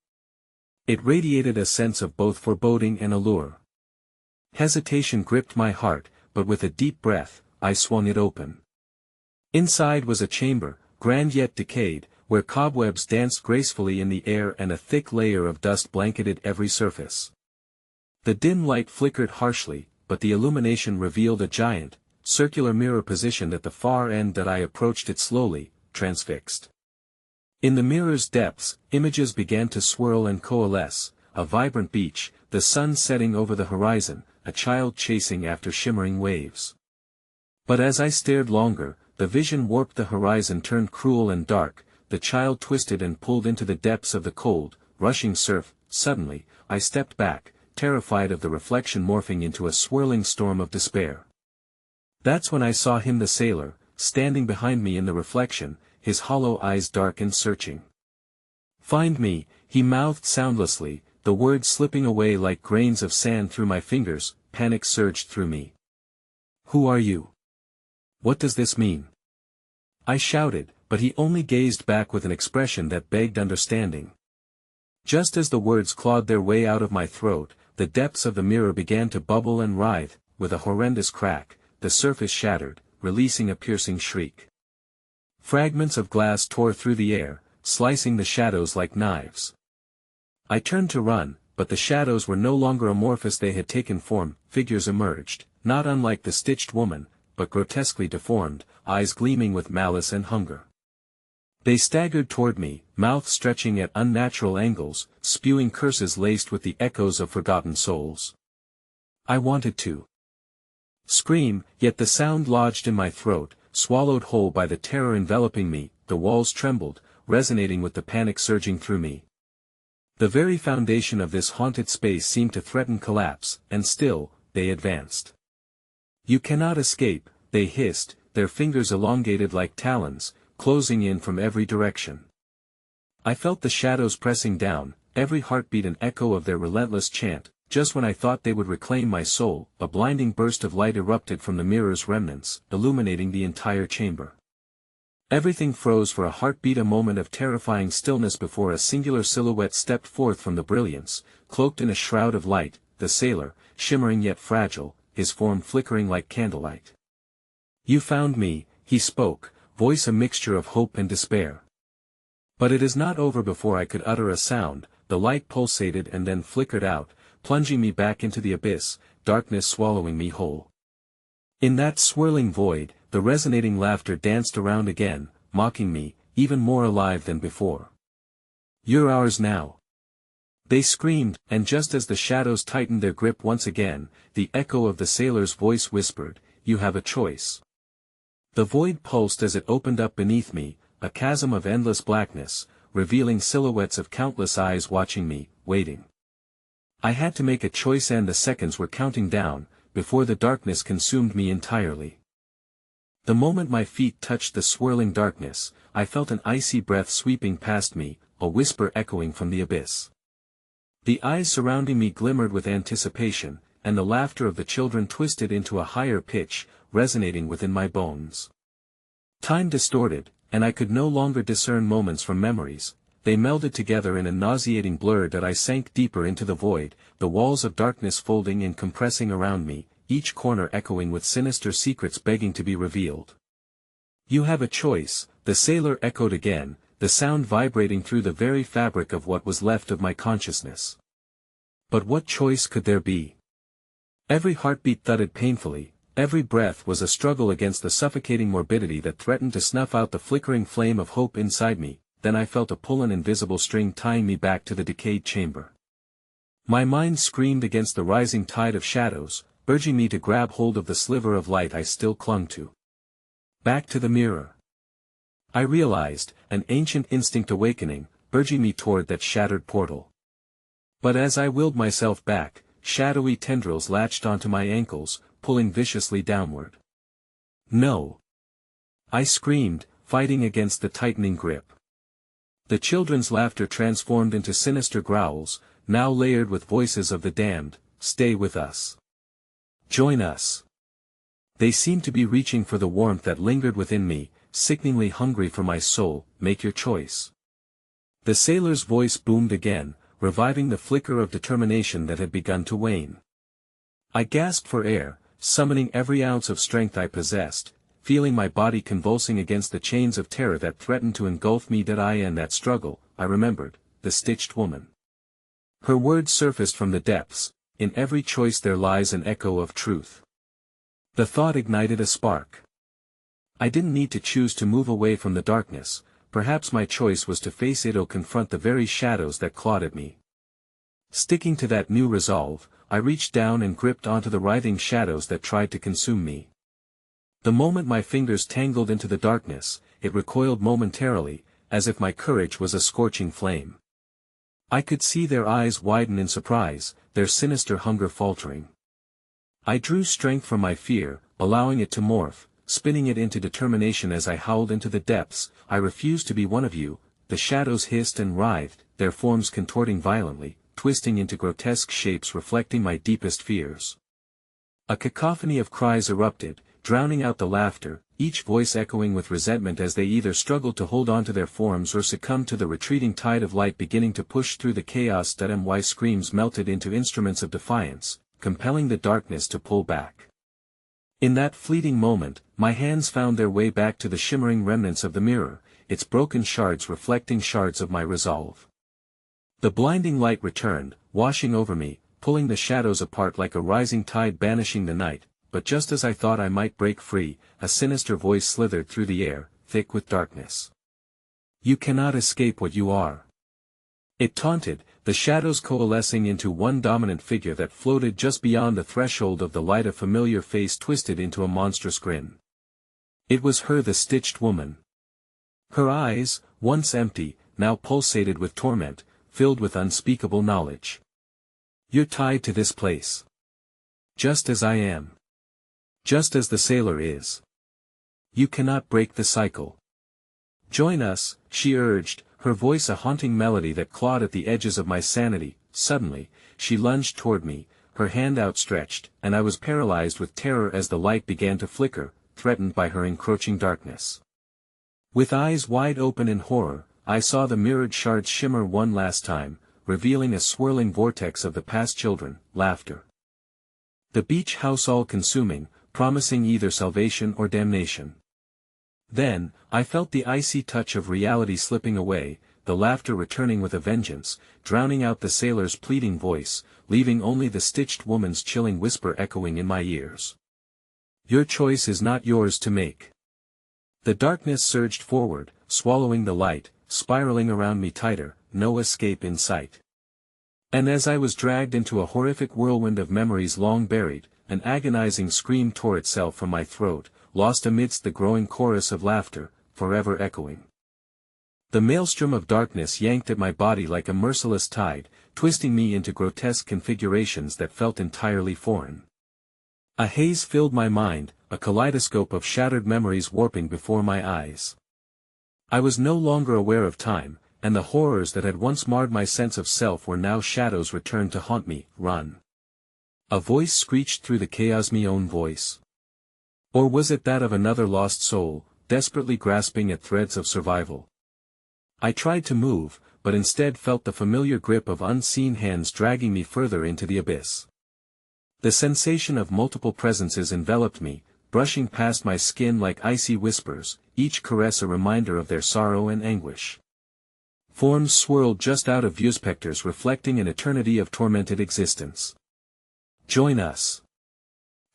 It radiated a sense of both foreboding and allure. Hesitation gripped my heart, but with a deep breath, I swung it open. Inside was a chamber, grand yet decayed, where cobwebs danced gracefully in the air and a thick layer of dust blanketed every surface. The dim light flickered harshly, but the illumination revealed a giant, circular mirror positioned at the far end. I approached it slowly, transfixed. In the mirror's depths, images began to swirl and coalesce: a vibrant beach, the sun setting over the horizon, a child chasing after shimmering waves. But as I stared longer, the vision warped, the horizon turned cruel and dark, the child twisted and pulled into the depths of the cold, rushing surf. Suddenly, I stepped back, terrified of the reflection morphing into a swirling storm of despair. That's when I saw him, the sailor, standing behind me in the reflection, his hollow eyes dark and searching. "Find me," he mouthed soundlessly, the words slipping away like grains of sand through my fingers. Panic surged through me. "Who are you? What does this mean?" I shouted, but he only gazed back with an expression that begged understanding. Just as the words clawed their way out of my throat, the depths of the mirror began to bubble and writhe. With a horrendous crack, the surface shattered, releasing a piercing shriek. Fragments of glass tore through the air, slicing the shadows like knives. I turned to run, but the shadows were no longer amorphous. They had taken form. Figures emerged, not unlike the stitched woman, but grotesquely deformed, eyes gleaming with malice and hunger. They staggered toward me, mouths stretching at unnatural angles, spewing curses laced with the echoes of forgotten souls. I wanted to scream, yet the sound lodged in my throat, swallowed whole by the terror enveloping me. The walls trembled, resonating with the panic surging through me. The very foundation of this haunted space seemed to threaten collapse, and still, they advanced. "You cannot escape," they hissed, their fingers elongated like talons, closing in from every direction. I felt the shadows pressing down, every heartbeat an echo of their relentless chant. Just when I thought they would reclaim my soul, a blinding burst of light erupted from the mirror's remnants, illuminating the entire chamber. Everything froze for a heartbeat, a moment of terrifying stillness before a singular silhouette stepped forth from the brilliance, cloaked in a shroud of light, the sailor, shimmering yet fragile, his form flickering like candlelight. "You found me," he spoke, voice a mixture of hope and despair. But it is not over before I could utter a sound. The light pulsated and then flickered out, plunging me back into the abyss, darkness swallowing me whole. In that swirling void, the resonating laughter danced around again, mocking me, even more alive than before. "You're ours now," they screamed, and just as the shadows tightened their grip once again, the echo of the sailor's voice whispered, "You have a choice." The void pulsed as it opened up beneath me, a chasm of endless blackness, revealing silhouettes of countless eyes watching me, waiting. I had to make a choice, and the seconds were counting down, before the darkness consumed me entirely. The moment my feet touched the swirling darkness, I felt an icy breath sweeping past me, a whisper echoing from the abyss. The eyes surrounding me glimmered with anticipation, and the laughter of the children twisted into a higher pitch, resonating within my bones. Time distorted, and I could no longer discern moments from memories. They melded together in a nauseating blur that I sank deeper into the void, the walls of darkness folding and compressing around me, each corner echoing with sinister secrets begging to be revealed. "You have a choice," the sailor echoed again, the sound vibrating through the very fabric of what was left of my consciousness. But what choice could there be? Every heartbeat thudded painfully, every breath was a struggle against the suffocating morbidity that threatened to snuff out the flickering flame of hope inside me. Then I felt a pull, an invisible string tying me back to the decayed chamber. My mind screamed against the rising tide of shadows, urging me to grab hold of the sliver of light I still clung to. Back to the mirror. I realized, an ancient instinct awakening, urging me toward that shattered portal. But as I willed myself back, shadowy tendrils latched onto my ankles, pulling viciously downward. "No!" I screamed, fighting against the tightening grip. The children's laughter transformed into sinister growls, now layered with voices of the damned. "Stay with us. Join us." They seemed to be reaching for the warmth that lingered within me, sickeningly hungry for my soul. "Make your choice." The sailor's voice boomed again, reviving the flicker of determination that had begun to wane. I gasped for air, summoning every ounce of strength I possessed, feeling my body convulsing against the chains of terror that threatened to engulf me. That I and that struggle, I remembered, the stitched woman. Her words surfaced from the depths, "In every choice there lies an echo of truth." The thought ignited a spark. I didn't need to choose to move away from the darkness, perhaps my choice was to face it or confront the very shadows that clawed at me. Sticking to that new resolve, I reached down and gripped onto the writhing shadows that tried to consume me. The moment my fingers tangled into the darkness, it recoiled momentarily, as if my courage was a scorching flame. I could see their eyes widen in surprise, their sinister hunger faltering. I drew strength from my fear, allowing it to morph, spinning it into determination as I howled into the depths. I refuse to be one of you. The shadows hissed and writhed, their forms contorting violently, twisting into grotesque shapes reflecting my deepest fears. A cacophony of cries erupted, drowning out the laughter, each voice echoing with resentment as they either struggled to hold on to their forms or succumbed to the retreating tide of light beginning to push through the chaos. My screams melted into instruments of defiance, compelling the darkness to pull back. In that fleeting moment, my hands found their way back to the shimmering remnants of the mirror, its broken shards reflecting shards of my resolve. The blinding light returned, washing over me, pulling the shadows apart like a rising tide banishing the night, but just as I thought I might break free, a sinister voice slithered through the air, thick with darkness. You cannot escape what you are. It taunted, the shadows coalescing into one dominant figure that floated just beyond the threshold of the light. A familiar face twisted into a monstrous grin. It was her, the stitched woman. Her eyes, once empty, now pulsated with torment, filled with unspeakable knowledge. You're tied to this place. Just as I am. Just as the sailor is. You cannot break the cycle. Join us, she urged, her voice a haunting melody that clawed at the edges of my sanity. Suddenly, she lunged toward me, her hand outstretched, and I was paralyzed with terror as the light began to flicker, threatened by her encroaching darkness. With eyes wide open in horror, I saw the mirrored shards shimmer one last time, revealing a swirling vortex of the past children, laughter. The beach house all-consuming, promising either salvation or damnation. Then, I felt the icy touch of reality slipping away, the laughter returning with a vengeance, drowning out the sailor's pleading voice, leaving only the stitched woman's chilling whisper echoing in my ears. Your choice is not yours to make. The darkness surged forward, swallowing the light, spiraling around me tighter, no escape in sight. And as I was dragged into a horrific whirlwind of memories long buried, an agonizing scream tore itself from my throat, lost amidst the growing chorus of laughter, forever echoing. The maelstrom of darkness yanked at my body like a merciless tide, twisting me into grotesque configurations that felt entirely foreign. A haze filled my mind, a kaleidoscope of shattered memories warping before my eyes. I was no longer aware of time, and the horrors that had once marred my sense of self were now shadows returned to haunt me. Run. A voice screeched through the chaos, my own voice. Or was it that of another lost soul, desperately grasping at threads of survival? I tried to move, but instead felt the familiar grip of unseen hands dragging me further into the abyss. The sensation of multiple presences enveloped me, brushing past my skin like icy whispers, each caress a reminder of their sorrow and anguish. Forms swirled just out of view, specters reflecting an eternity of tormented existence. Join us.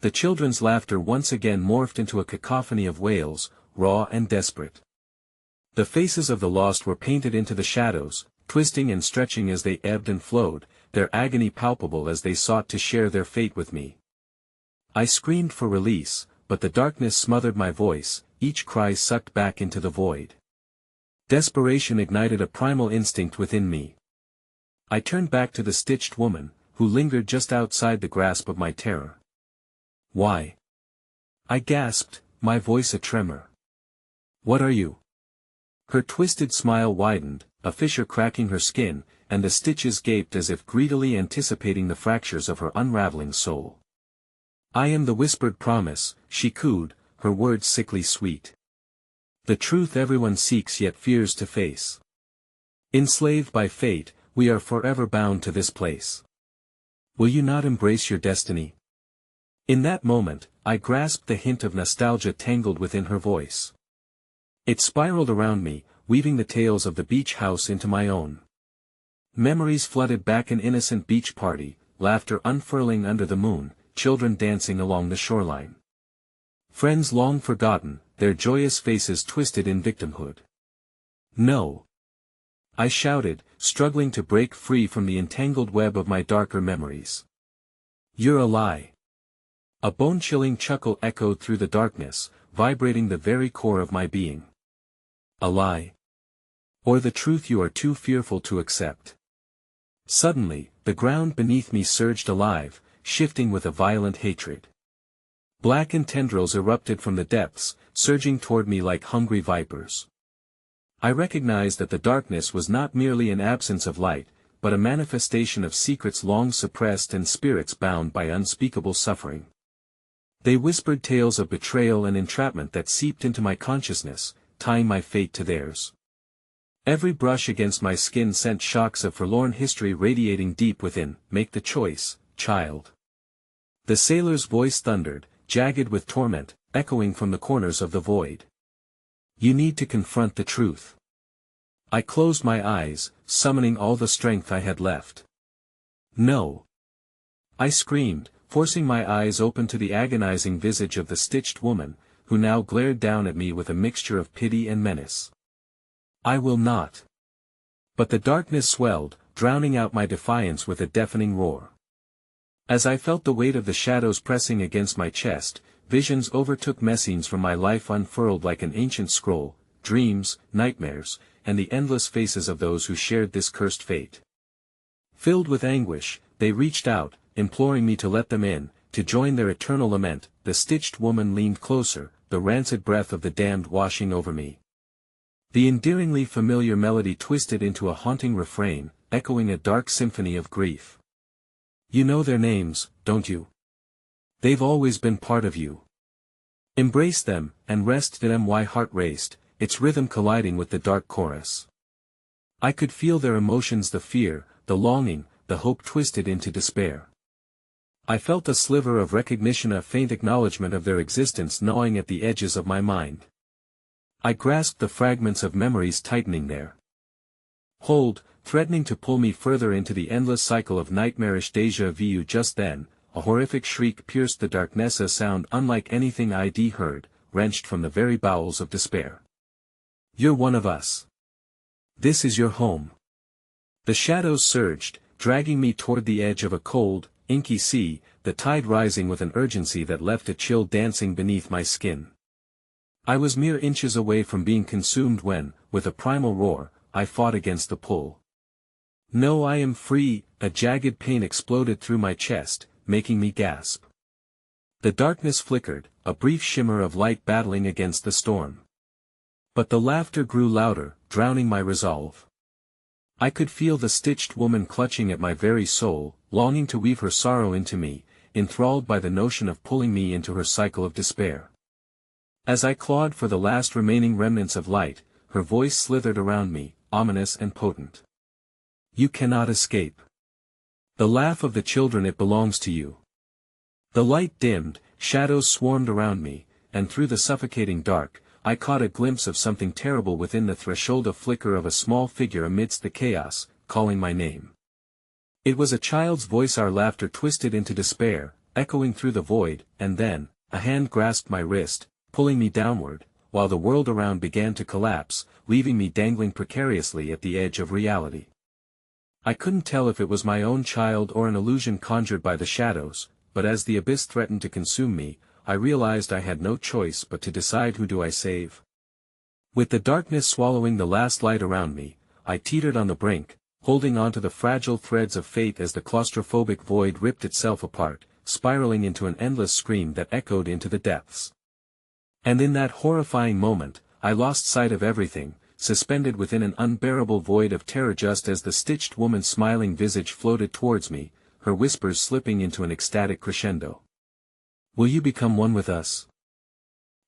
The children's laughter once again morphed into a cacophony of wails, raw and desperate. The faces of the lost were painted into the shadows, twisting and stretching as they ebbed and flowed, their agony palpable as they sought to share their fate with me. I screamed for release, but the darkness smothered my voice, each cry sucked back into the void. Desperation ignited a primal instinct within me. I turned back to the stitched woman, who lingered just outside the grasp of my terror. Why? I gasped, my voice a tremor. What are you? Her twisted smile widened, a fissure cracking her skin, and the stitches gaped as if greedily anticipating the fractures of her unraveling soul. I am the whispered promise, she cooed, her words sickly sweet. The truth everyone seeks yet fears to face. Enslaved by fate, we are forever bound to this place. Will you not embrace your destiny? In that moment, I grasped the hint of nostalgia tangled within her voice. It spiraled around me, weaving the tales of the beach house into my own. Memories flooded back, an innocent beach party, laughter unfurling under the moon, children dancing along the shoreline. Friends long forgotten, their joyous faces twisted in victimhood. No. I shouted, struggling to break free from the entangled web of my darker memories. You're a lie. A bone-chilling chuckle echoed through the darkness, vibrating the very core of my being. A lie? Or the truth you are too fearful to accept? Suddenly, the ground beneath me surged alive, shifting with a violent hatred. Blackened tendrils erupted from the depths, surging toward me like hungry vipers. I recognized that the darkness was not merely an absence of light, but a manifestation of secrets long suppressed and spirits bound by unspeakable suffering. They whispered tales of betrayal and entrapment that seeped into my consciousness, tying my fate to theirs. Every brush against my skin sent shocks of forlorn history radiating deep within. Make the choice, child. The sailor's voice thundered, jagged with torment, echoing from the corners of the void. You need to confront the truth. I closed my eyes, summoning all the strength I had left. No. I screamed, forcing my eyes open to the agonizing visage of the stitched woman, who now glared down at me with a mixture of pity and menace. I will not. But the darkness swelled, drowning out my defiance with a deafening roar. As I felt the weight of the shadows pressing against my chest, visions overtook me. Scenes from my life unfurled like an ancient scroll, dreams, nightmares, and the endless faces of those who shared this cursed fate. Filled with anguish, they reached out, imploring me to let them in, to join their eternal lament. The stitched woman leaned closer, the rancid breath of the damned washing over me. The endearingly familiar melody twisted into a haunting refrain, echoing a dark symphony of grief. You know their names, don't you? They've always been part of you. Embrace them, and rest in them. My heart raced, its rhythm colliding with the dark chorus. I could feel their emotions, the fear, the longing, the hope twisted into despair. I felt a sliver of recognition, a faint acknowledgement of their existence gnawing at the edges of my mind. I grasped the fragments of memories tightening their hold, threatening to pull me further into the endless cycle of nightmarish déjà vu. Just then, a horrific shriek pierced the darkness, a sound unlike anything I'd heard, wrenched from the very bowels of despair. You're one of us. This is your home. The shadows surged, dragging me toward the edge of a cold, inky sea, the tide rising with an urgency that left a chill dancing beneath my skin. I was mere inches away from being consumed when, with a primal roar, I fought against the pull. No, I am free. A jagged pain exploded through my chest, making me gasp. The darkness flickered, a brief shimmer of light battling against the storm. But the laughter grew louder, drowning my resolve. I could feel the stitched woman clutching at my very soul, longing to weave her sorrow into me, enthralled by the notion of pulling me into her cycle of despair. As I clawed for the last remaining remnants of light, her voice slithered around me, ominous and potent. You cannot escape. The laugh of the children, it belongs to you. The light dimmed, shadows swarmed around me, and through the suffocating dark, I caught a glimpse of something terrible within the threshold, a flicker of a small figure amidst the chaos, calling my name. It was a child's voice, our laughter twisted into despair, echoing through the void, and then, a hand grasped my wrist, pulling me downward, while the world around began to collapse, leaving me dangling precariously at the edge of reality. I couldn't tell if it was my own child or an illusion conjured by the shadows, but as the abyss threatened to consume me, I realized I had no choice but to decide, who do I save? With the darkness swallowing the last light around me, I teetered on the brink, holding on to the fragile threads of fate as the claustrophobic void ripped itself apart, spiraling into an endless scream that echoed into the depths. And in that horrifying moment, I lost sight of everything, suspended within an unbearable void of terror, just as the stitched woman's smiling visage floated towards me, her whispers slipping into an ecstatic crescendo. Will you become one with us?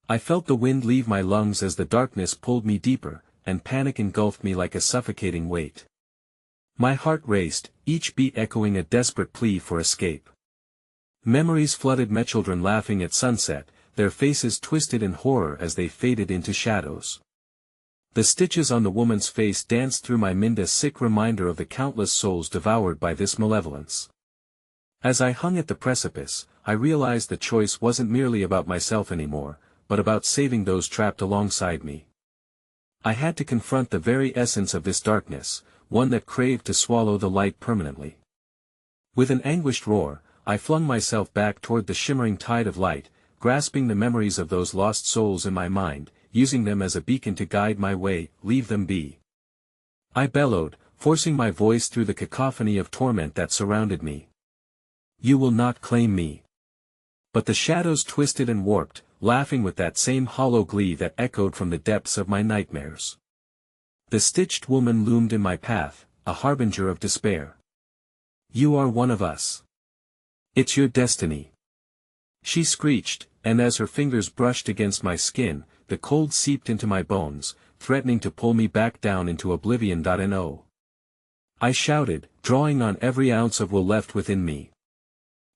I felt the wind leave my lungs as the darkness pulled me deeper, and panic engulfed me like a suffocating weight. My heart raced, each beat echoing a desperate plea for escape. Memories flooded me, children laughing at sunset, their faces twisted in horror as they faded into shadows. The stitches on the woman's face danced through my mind, a sick reminder of the countless souls devoured by this malevolence. As I hung at the precipice, I realized the choice wasn't merely about myself anymore, but about saving those trapped alongside me. I had to confront the very essence of this darkness, one that craved to swallow the light permanently. With an anguished roar, I flung myself back toward the shimmering tide of light, grasping the memories of those lost souls in my mind, using them as a beacon to guide my way. Leave them be. I bellowed, forcing my voice through the cacophony of torment that surrounded me. You will not claim me. But the shadows twisted and warped, laughing with that same hollow glee that echoed from the depths of my nightmares. The stitched woman loomed in my path, a harbinger of despair. You are one of us. It's your destiny. She screeched, and as her fingers brushed against my skin, the cold seeped into my bones, threatening to pull me back down into oblivion. No. I shouted, drawing on every ounce of will left within me.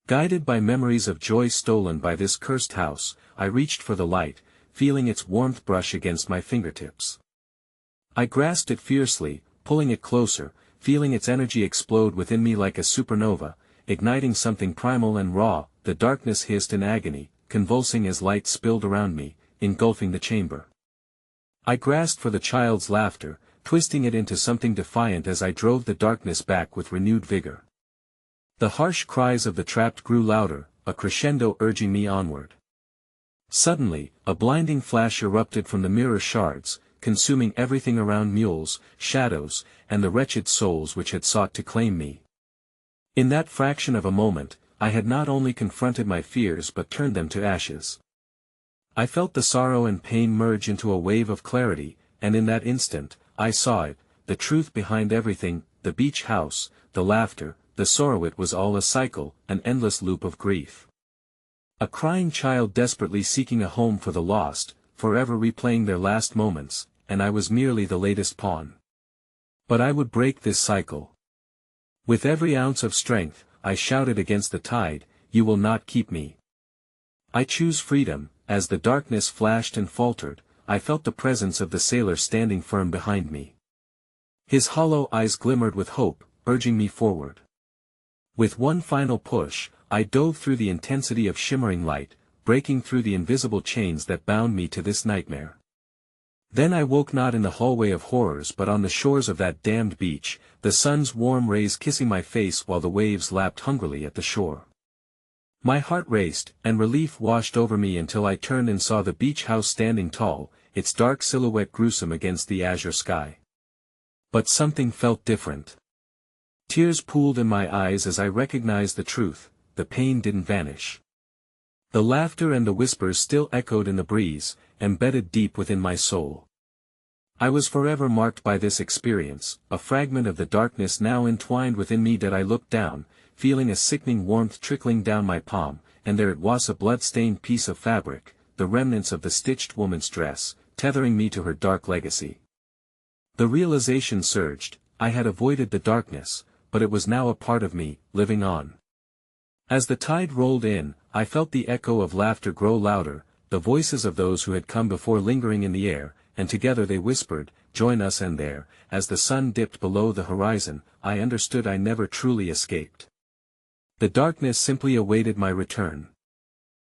Guided by memories of joy stolen by this cursed house, I reached for the light, feeling its warmth brush against my fingertips. I grasped it fiercely, pulling it closer, feeling its energy explode within me like a supernova, igniting something primal and raw. The darkness hissed in agony, convulsing as light spilled around me, engulfing the chamber. I grasped for the child's laughter, twisting it into something defiant as I drove the darkness back with renewed vigor. The harsh cries of the trapped grew louder, a crescendo urging me onward. Suddenly, a blinding flash erupted from the mirror shards, consuming everything around: mules, shadows, and the wretched souls which had sought to claim me. In that fraction of a moment, I had not only confronted my fears but turned them to ashes. I felt the sorrow and pain merge into a wave of clarity, and in that instant, I saw it, the truth behind everything: the beach house, the laughter, the sorrow. It was all a cycle, an endless loop of grief. A crying child desperately seeking a home for the lost, forever replaying their last moments, and I was merely the latest pawn. But I would break this cycle. With every ounce of strength, I shouted against the tide, you will not keep me. I choose freedom. As the darkness flashed and faltered, I felt the presence of the sailor standing firm behind me. His hollow eyes glimmered with hope, urging me forward. With one final push, I dove through the intensity of shimmering light, breaking through the invisible chains that bound me to this nightmare. Then I woke not in the hallway of horrors but on the shores of that damned beach, the sun's warm rays kissing my face while the waves lapped hungrily at the shore. My heart raced, and relief washed over me until I turned and saw the beach house standing tall, its dark silhouette gruesome against the azure sky. But something felt different. Tears pooled in my eyes as I recognized the truth: the pain didn't vanish. The laughter and the whispers still echoed in the breeze, embedded deep within my soul. I was forever marked by this experience, a fragment of the darkness now entwined within me. That I looked down, feeling a sickening warmth trickling down my palm, and there it was, a blood-stained piece of fabric, the remnants of the stitched woman's dress, tethering me to her dark legacy. The realization surged: I had avoided the darkness, but it was now a part of me, living on. As the tide rolled in, I felt the echo of laughter grow louder, the voices of those who had come before lingering in the air, and together they whispered, join us. And there, as the sun dipped below the horizon, I understood I never truly escaped. The darkness simply awaited my return.